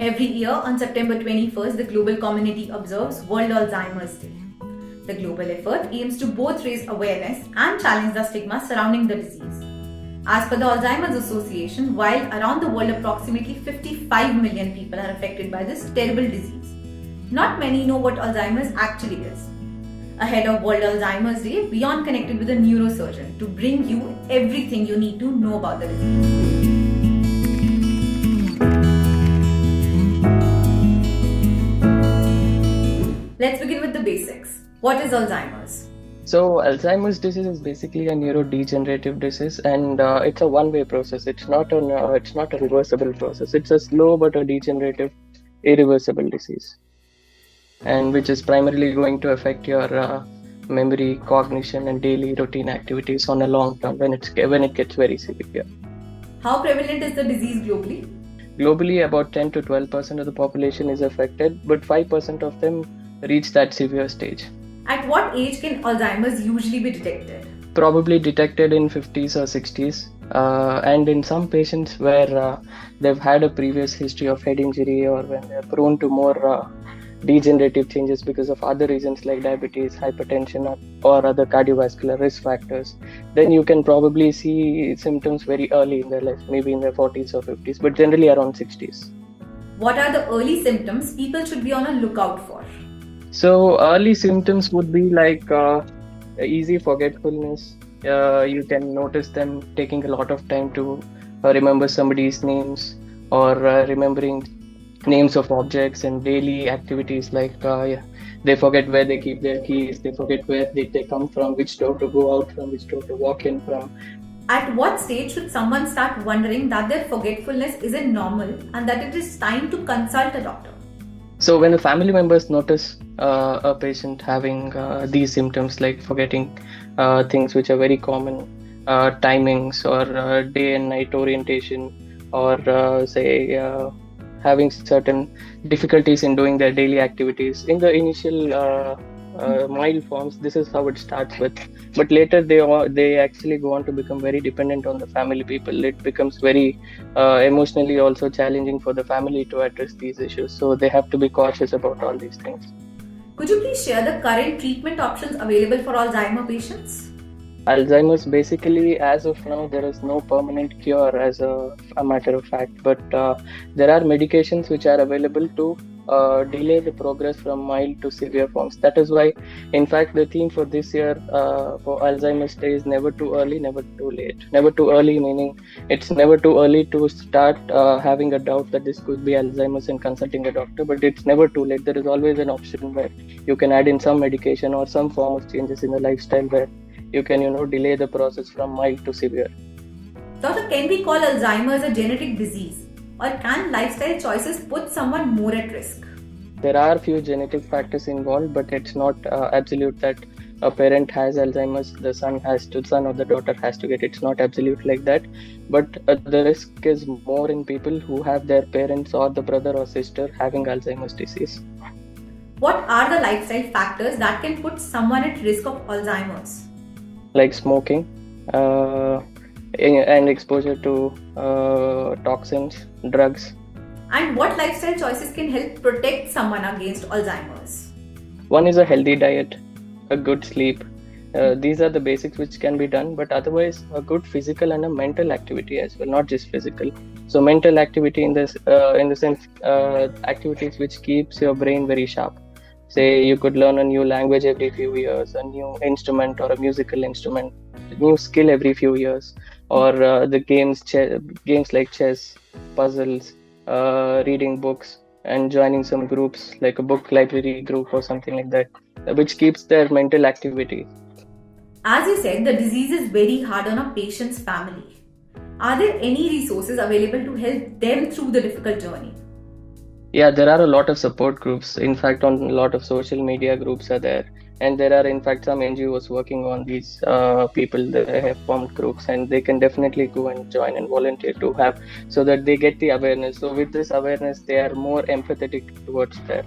Every year on September 21st, the global community observes World Alzheimer's Day. The global effort aims to both raise awareness and challenge the stigma surrounding the disease. As per the Alzheimer's Association, while around the world approximately 55 million people are affected by this terrible disease, not many know what Alzheimer's actually is. Ahead of World Alzheimer's Day, WION connected with a neurosurgeon to bring you everything you need to know about the disease. Let's begin with the basics. What is Alzheimer's? So Alzheimer's disease is basically a neurodegenerative disease, and it's a one-way process. It's not a reversible process. It's a slow but a degenerative, irreversible disease, and which is primarily going to affect your memory, cognition, and daily routine activities on a long term when it gets very severe. How prevalent is the disease globally? Globally, about 10 to 12% of the population is affected, but 5% of them reach that severe stage. At what age can Alzheimer's usually be detected? Probably detected in 50s or 60s, and in some patients where they've had a previous history of head injury, or when they're prone to more degenerative changes because of other reasons like diabetes, hypertension, or other cardiovascular risk factors, then you can probably see symptoms very early in their life, maybe in their 40s or 50s, but generally around 60s. What are the early symptoms people should be on a lookout for? So early symptoms would be like easy forgetfulness. You can notice them taking a lot of time to remember somebody's names, or remembering names of objects and daily activities, like they forget where they keep their keys, they forget where they come from, which door to go out from, which door to walk in from. At what stage should someone start wondering that their forgetfulness isn't normal and that it is time to consult a doctor? So when the family members notice a patient having these symptoms, like forgetting things which are very common, timings, or day and night orientation, or having certain difficulties in doing their daily activities, in the initial mild forms, this is how it starts with. But later they actually go on to become very dependent on the family people. It becomes very emotionally also challenging for the family to address these issues. So they have to be cautious about all these things. Could you please share the current treatment options available for Alzheimer patients? Alzheimer's, basically, as of now, there is no permanent cure as a matter of fact, but there are medications which are available to delay the progress from mild to severe forms. That is why, in fact, the theme for this year for Alzheimer's Day is never too early, never too late. Never too early meaning it's never too early to start having a doubt that this could be Alzheimer's and consulting a doctor, but it's never too late. There is always an option where you can add in some medication or some form of changes in the lifestyle where you can, delay the process from mild to severe. Doctor, can we call Alzheimer's a genetic disease, or can lifestyle choices put someone more at risk? There are few genetic factors involved, but it's not absolute that a parent has Alzheimer's, the son or the daughter has to get. It's not absolute like that, but the risk is more in people who have their parents or the brother or sister having Alzheimer's disease. What are the lifestyle factors that can put someone at risk of Alzheimer's? Like smoking and exposure to toxins, drugs. And what lifestyle choices can help protect someone against Alzheimer's? One is a healthy diet, a good sleep. These are the basics which can be done, but otherwise a good physical and a mental activity as well, not just physical. So mental activity in the sense activities which keeps your brain very sharp. Say you could learn a new language every few years, a new instrument or a musical instrument, a new skill every few years, or the games like chess, puzzles, reading books, and joining some groups like a book library group or something like that, which keeps their mental activity. As you said, the disease is very hard on a patient's family. Are there any resources available to help them through the difficult journey? Yeah, there are a lot of support groups. In fact, on a lot of social media groups are there, And there are in fact some NGOs working on these people. They have formed groups, and they can definitely go and join and volunteer to have, so that they get the awareness. So with this awareness, they are more empathetic towards their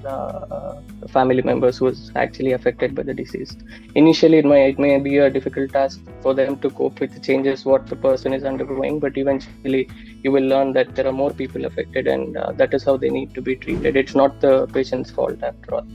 family members who is actually affected by the disease. Initially, it may be a difficult task for them to cope with the changes what the person is undergoing, but eventually you will learn that there are more people affected, and that is how they need to be treated. It's not the patient's fault after all.